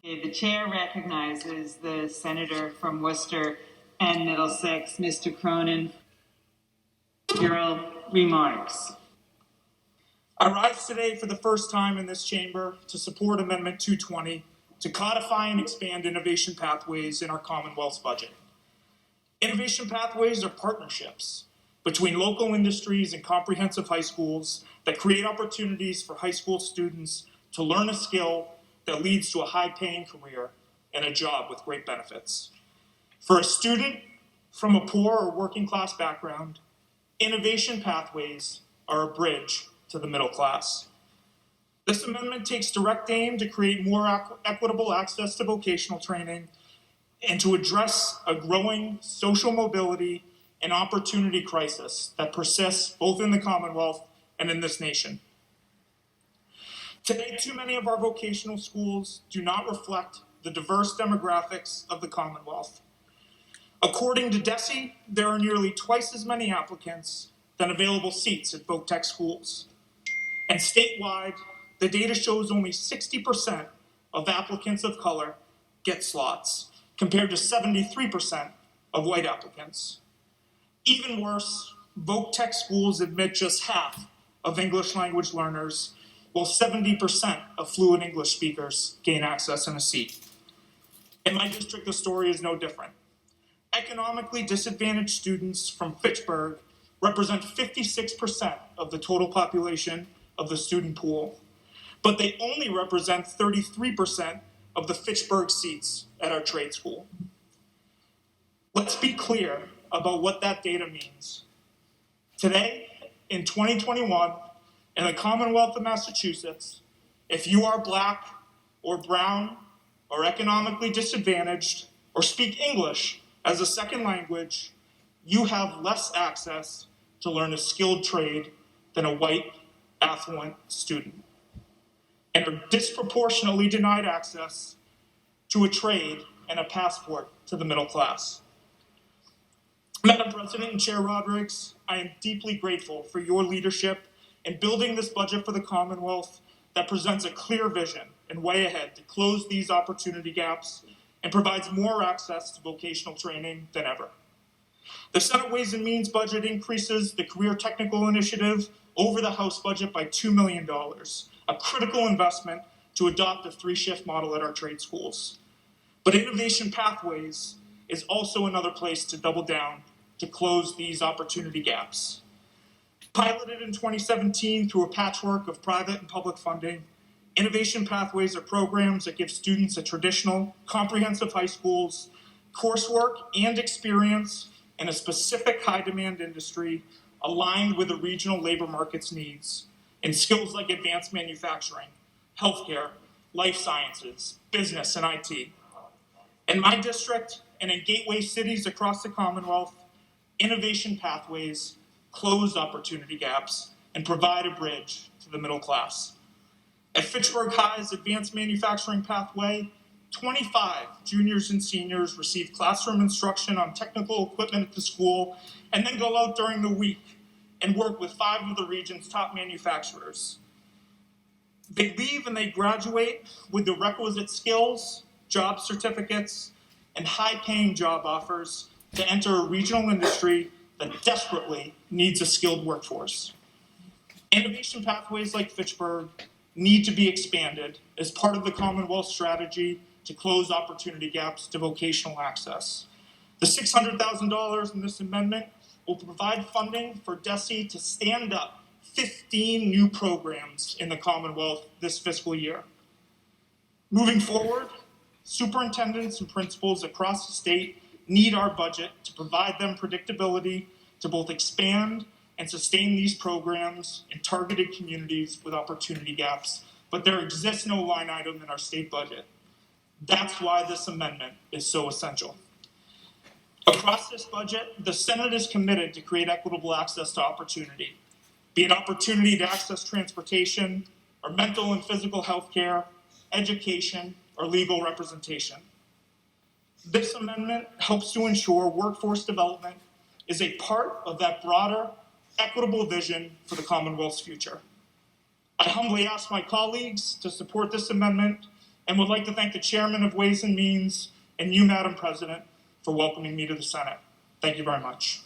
Okay, the chair recognizes the senator from Worcester and Middlesex, Mr. Cronin. Inaugural remarks. I rise today for the first time in this chamber to support Amendment 220 to codify and expand innovation pathways in our Commonwealth's budget. Innovation pathways are partnerships between local industries and comprehensive high schools that create opportunities for high school students to learn a skill that leads to a high-paying career and a job with great benefits. For a student from a poor or working-class background, innovation pathways are a bridge to the middle class. This amendment takes direct aim to create more equitable access to vocational training and to address a growing social mobility and opportunity crisis that persists both in the Commonwealth and in this nation. Today, too many of our vocational schools do not reflect the diverse demographics of the Commonwealth. According to DESE, there are nearly twice as many applicants than available seats at voc tech schools. And statewide, the data shows only 60% of applicants of color get slots, compared to 73% of white applicants. Even worse, voc tech schools admit just half of English language learners, while 70% of fluent English speakers gain access and a seat. In my district, the story is no different. Economically disadvantaged students from Fitchburg represent 56% of the total population of the student pool, but they only represent 33% of the Fitchburg seats at our trade school. Let's be clear about what that data means. Today, in 2021, in the Commonwealth of Massachusetts, if you are Black or brown or economically disadvantaged or speak English as a second language, you have less access to learn a skilled trade than a white, affluent student, and are disproportionately denied access to a trade and a passport to the middle class. Madam President and Chair Rodrigues, I am deeply grateful for your leadership in building this budget for the Commonwealth that presents a clear vision and way ahead to close these opportunity gaps and provides more access to vocational training than ever. The Senate Ways and Means budget increases the Career Technical Initiative over the House budget by $2 million, a critical investment to adopt a three-shift model at our trade schools. But Innovation Pathways is also another place to double down to close these opportunity gaps. Piloted in 2017 through a patchwork of private and public funding, Innovation Pathways are programs that give students at traditional, comprehensive high schools coursework and experience in a specific high-demand industry aligned with the regional labor market's needs in skills like advanced manufacturing, healthcare, life sciences, business, and IT. In my district and in gateway cities across the Commonwealth, Innovation Pathways close opportunity gaps and provide a bridge to the middle class. At Fitchburg High's Advanced Manufacturing Pathway, 25 juniors and seniors receive classroom instruction on technical equipment at the school and then go out during the week and work with 5 of the region's top manufacturers. They leave and they graduate with the requisite skills, job certificates, and high-paying job offers to enter a regional industry that desperately needs a skilled workforce. Innovation pathways like Fitchburg need to be expanded as part of the Commonwealth strategy to close opportunity gaps to vocational access. The $600,000 in this amendment will provide funding for DESE to stand up 15 new programs in the Commonwealth this fiscal year. Moving forward, superintendents and principals across the state need our budget to provide them predictability to both expand and sustain these programs in targeted communities with opportunity gaps, but there exists no line item in our state budget. That's why this amendment is so essential. Across this budget, the Senate is committed to create equitable access to opportunity, be it opportunity to access transportation, or mental and physical health care, education, or legal representation. This amendment helps to ensure workforce development is a part of that broader, equitable vision for the Commonwealth's future. I humbly ask my colleagues to support this amendment and would like to thank the Chairman of Ways and Means and you, Madam President, for welcoming me to the Senate. Thank you very much.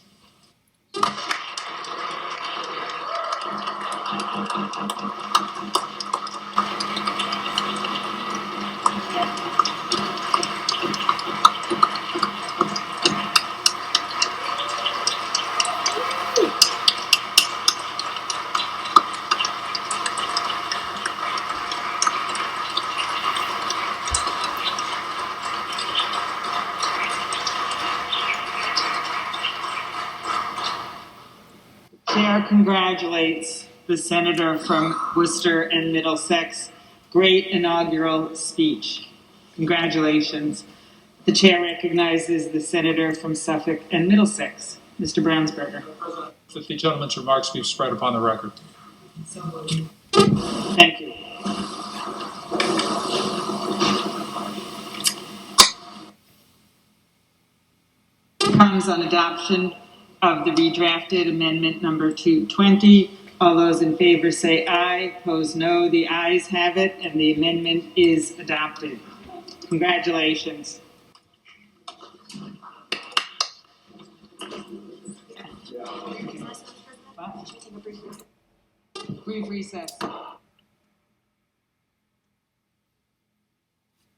Chair congratulates the senator from Worcester and Middlesex. Great inaugural speech. Congratulations. The chair recognizes the senator from Suffolk and Middlesex, Mr. Brownsberger. That the gentleman's remarks be spread upon the record. Thank you. Comes on adoption of the redrafted amendment number 220. All those in favor say aye. Opposed no. The ayes have it, and the amendment is adopted. Congratulations. Brief recess.